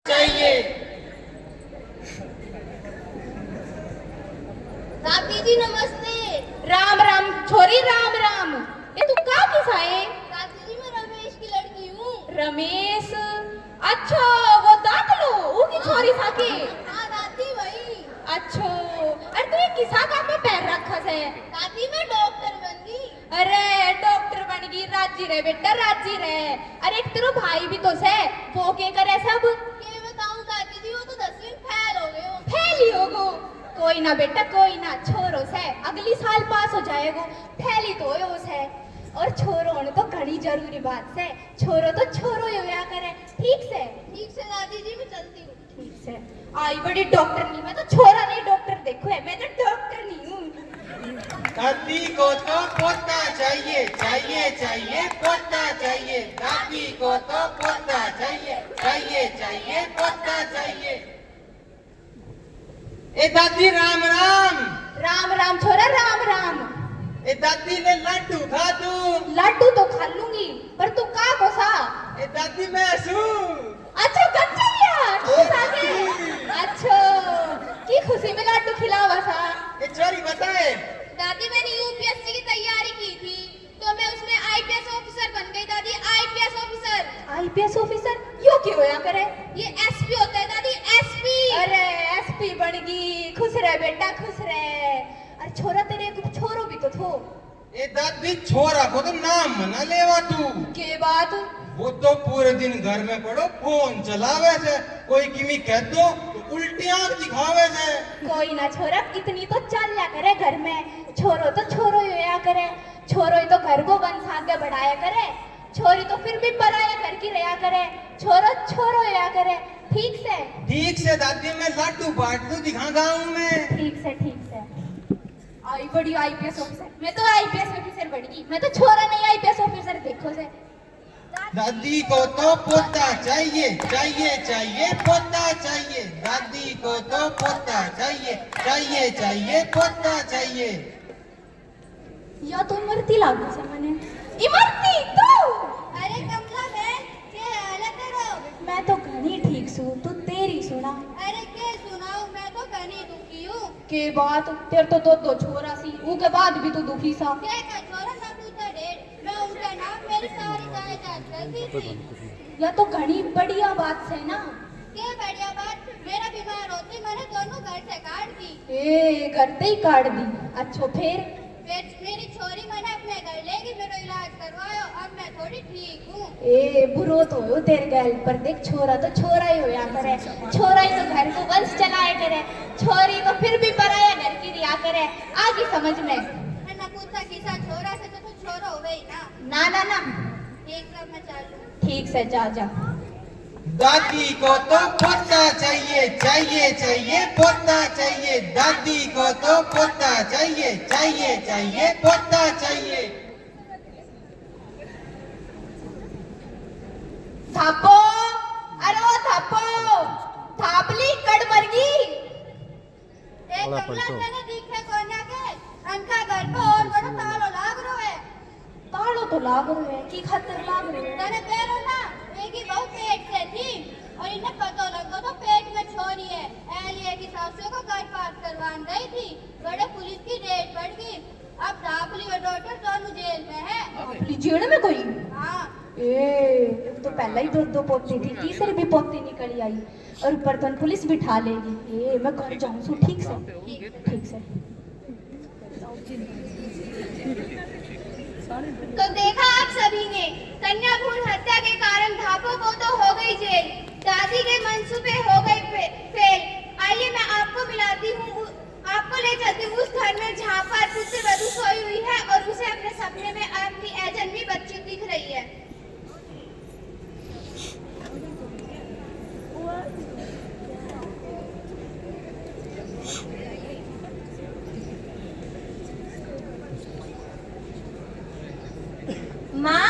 चाहिए। दादी जी नमस्ते। राम राम छोरी, राम राम। ये तू का किसा है? दादी जी मैं रमेश की लड़की हूँ। रमेश? अच्छा वो दाखलो वो की छोरी साके। हाँ दादी वही। अच्छा अरे तू ये किसा काम में पैर रखा है? दादी मैं डॉक्टर बन गई। अरे डॉक्टर बन गई, राजी रहे बेटा राजी रहे। अरे एक तेरा भाई भी तो है, वो क्या करे सब? क्या बताऊँ दादी जी, वो तो 10वीं फेल हो गए हो। फेल ही होगो? कोई ना बेटा कोई ना, छोरो से अगली साल पास हो जाएगो। फेल ही तो हो से। और छोरो होने तो घनी जरूरी बात से। छोरो तो छोरो ही होया करे। ठीक से? ठीक से दादी जी मैं चलती हूँ। ठीक से। आई बड़ी डॉक्टर नहीं, मैं तो छोरा नहीं डॉक्टर देखो है, मैं तो डॉक्टर नहीं हूँ। दादी को तो पोता चाहिए चाहिए चाहिए पोता चाहिए। दादी को तो पोता चाहिए चाहिए चाहिए पोता चाहिए। ए दादी राम राम। राम राम छोरा राम राम। ए दादी ने लड्डू खा तू। लड्डू तो खा लूंगी, पर तू का कोसा? ए दादी मैं हूँ। अच्छा कच्चा ठीक आगे। अच्छा की खुशी में लड्डू खिलावा सा? ए चोरी बताए। दादी मैंने यूपीएससी की तैयारी की थी, तो मैं उसमें आईपीएस ऑफिसर बन गई दादी। IPS officer. आईपीएस ऑफिसर यो क्यों होया करे? ये एसपी होता है दादी, एसपी। अरे एसपी बन गई, खुश रह बेटा खुश रह। अरे छोरा तेरे को छोरो भी तो थो। ए दादी छोरा को तो नाम मना लेवा तू। के बात? वो तो पूरे दिन घर में पड़ो फोन चलावे से। कोई किमी कह दो तो उल्टियां दिखावे से। कोई ना छोरा, इतनी तो चल लिया करे घर में। छोरो तो छोरो ही होया करे। छोरो ही तो घर को वंश आगे बढ़ाया करे। छोरी तो फिर भी पराया घर की रहा करे। छोरो छोरो होया करे। ठीक से दादी मैं लड्डू बांट दूं दिखा गाँव में। ठीक से। आई बड़ी आईपीएस ऑफिसर। मैं तो आईपीएस ऑफिसर बन गई। मैं तो छोरा नहीं आईपीएस ऑफिसर देखो से। दादी को तो पोता चाहिए चाहिए चाहिए पोता चाहिए। दादी को तो पोता चाहिए चाहिए चाहिए पोता चाहिए। या तो इमरती लागू से मैंने। इमरती तू? अरे कमला बहन क्या हाल है तेरा? मैं तो घनी ठीक सू, तू तेरी सुना। अरे क्या सुनाऊं, मैं तो घनी दुखी हूँ। के बात? तेरे तो दो छोरा सी, उसके बाद भी तू दुखी सा। क्या का छोरा ना पूछा डेढ़, मैं उनका नाम मेरी सारी जायदाद कर दी थी। या तो घनी बढ़िया बात से ना। क्या बढ़िया बात, मेरा बीमार होती मैंने दोनों घर से काट दी। ए घर ही काट दी? अच्छा फिर मेरी छोरी मैंने अपने घर लेगी, मेरा इलाज करवायो, अब मैं थोड़ी ठीक हूँ। ए बुरो तो हो तेरे गैल, पर देख छोरा तो छोरा ही होया करे। छोरा ही तो घर को वंश चलाया करे। छोरी तो फिर भी पराया घर की रिया करे। आगे समझ में। ना पूछा किसा छोरा से तो छोरा हो गई ना ना ना। ठीक है मैं चालू। ठीक से जा जा। दादी को तो पोता चाहिए चाहिए चाहिए पोता चाहिए। दादी को तो पोता चाहिए चाहिए चाहिए पोता चाहिए। थापो, अरे ओ थापो, थापली कड़ मरगी। एक कमला मैंने दिखे कोन्या के अंका घर पे और बड़ा तालो लाग रो है। तालो तो लाग रहे है, की खातिर लाग रहे है? तने पैरो ना एक ही बहु पेट से थी और इन्हें पता लगा तो पेट में छोरी है। एलिए की सासू को घर पास करवान गई थी, बड़े पुलिस की रेड पड़ गई। अब दापली और डॉक्टर दोनों जेल में है। अपनी जेड़ में कोई? हाँ ए तो पहले ही दो पोती थी, तीसरी भी पोती निकली आई और ऊपर तो पुलिस बिठा लेगी। ए मैं घर जाऊं सू। ठीक से। तो देखा आप सभी ने, कन्या भ्रूण हत्या के कारण धापो को तो हो गई जेल, दादी के मंसूबे हो गए फेल। आइए मैं आपको मिलाती हूँ, आपको ले चलती हूँ उस घर में जहाँ पर पुत्र वधू सोई हुई है और उसे अपने सपने में अपनी अजन्मी बच्ची दिख रही है। माँ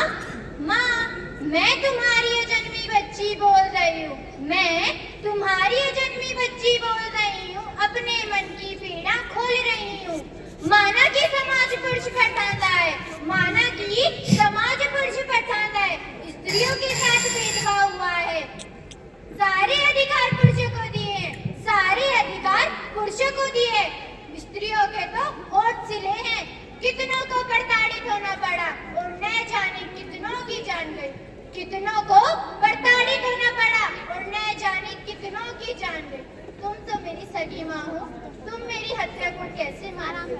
मैं तुम्हारी अजन्मी बच्ची बोल रही हूँ। मैं तुम्हारी अजन्मी बच्ची बोल रही हूँ। अपने मन की पीड़ा खोल रही हूँ। माना कि समाज पुरुष पठांदा है, माना कि समाज पुरुष पठांदा है, स्त्रियों के साथ भेदभाव हुआ है। सारे अधिकार पुरुषों को दिए हैं, सारे अधिकार पुरुषों को दिए हैं। स्त्रियों के तो होठ सिले हैं, कितनों को प्रताड़ित होना पड़ा और न जाने कितनों की जान गई। कितनों को प्रताड़ित होना पड़ा और न जाने कितनों की जान गई। तुम तो मेरी सगी माँ हो, तुम मेरी हत्या को कैसे मान गई?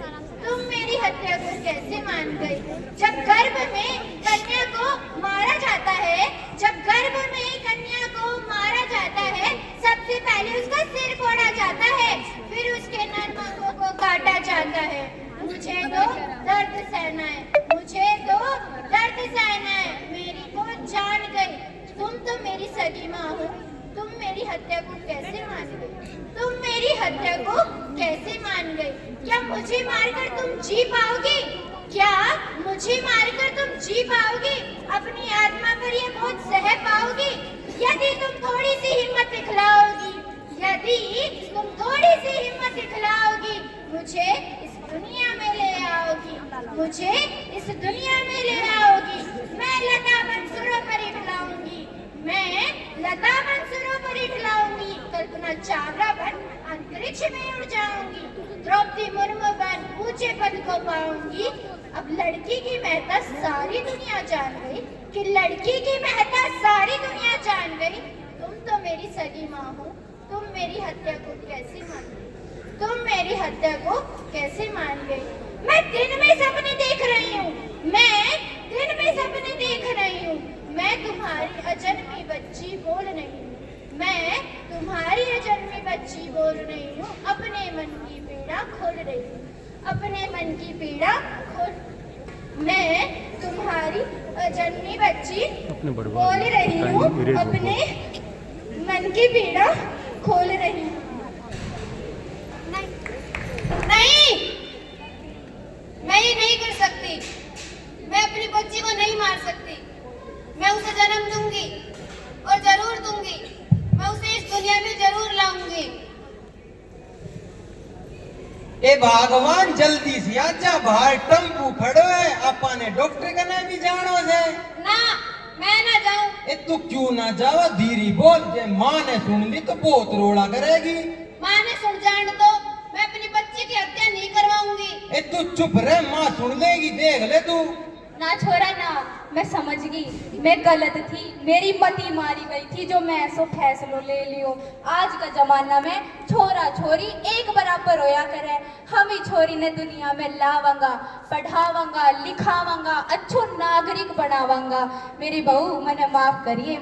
तुम मेरी हत्या को कैसे मान गई? जब गर्भ में कन्या को मारा जाता है, जब गर्भ में कन्या को मारा जाता है, सबसे पहले उसका सिर फोड़ा जाता है, फिर उसके नर्मकों को काटा जाता है। मुझे तो दर्द सहना है, मुझे तो दर्द सहना है, मेरी तो जान गई। तुम तो मेरी सगी माँ हो, तुम मेरी हत्या को कैसे मान गई? तुम मेरी हत्या को कैसे मान गई? क्या मुझे मारकर तुम जी पाओगी? क्या मुझे मारकर तुम जी पाओगी? अपनी आत्मा पर ये बोझ सह पाओगी? यदि तुम थोड़ी सी हिम्मत दिखलाओगी, यदि तुम थोड़ी सी हिम्मत दिखलाओगी, मुझे इस दुनिया में ले आओगी, मुझे इस दुनिया में ले आओगी। मैं लता मंसूरों पर ही खिलाऊंगी, मैं लता मंसूरों पर ही खिलाऊंगी। कल्पना चावला बन अंतरिक्ष में उड़ जाऊंगी, द्रौपदी मुर्मू बन ऊंचे पद को पाऊंगी। अब लड़की की महत्ता सारी दुनिया जान गई कि लड़की की महत्ता सारी दुनिया जान गई। तुम तो मेरी सगी माँ हो, तुम मेरी हत्या को कैसे मान गई? तुम मेरी हत्या को कैसे मान गई? मैं दिन में सपने देख रही हूँ, मैं दिन में सपने देख रही हूँ। मैं तुम्हारी अजन्मी बच्ची बोल रही हूँ, मैं तुम्हारी अजन्मी बच्ची बोल रही हूँ। अपने मन की पीड़ा खोल रही हूँ, अपने मन की पीड़ा खोल। मैं तुम्हारी अजन्मी बच्ची बोल रही हूँ, अपने मन की पीड़ा खोल रही हूँ। नहीं, मैं ये नहीं कर सकती। मैं अपनी बच्ची को नहीं मार सकती। मैं उसे जन्म दूंगी और जरूर दूंगी। मैं उसे इस दुनिया में जरूर लाऊंगी। ए भगवान जल्दी से आजा, बाहर टेम्पू खड़ो है, अपने डॉक्टर का नाम भी जानो है ना, मैं ना जाऊं। ए तू क्यों ना जावा? धीरे बोल, जे माँ ने सुन ली तो बहुत रोड़ा करेगी। माँ ने सुन जान तो मैं अपनी बच्ची की हत्या नहीं करवाऊंगी। ए तू चुप रह, माँ सुन लेगी, देख ले तू। ना छोरा ना, मैं समझ गई, मैं गलत थी, मेरी मती मारी गई थी जो मैं ऐसो फैसलो ले लियो। आज का जमाना में छोरा छोरी एक बराबर होया करे। हम ही छोरी ने दुनिया में लावांगा, पढ़ावांगा, लिखावांगा, अच्छो नागरिक बनावांगा। मेरी बहू मने माफ करिए।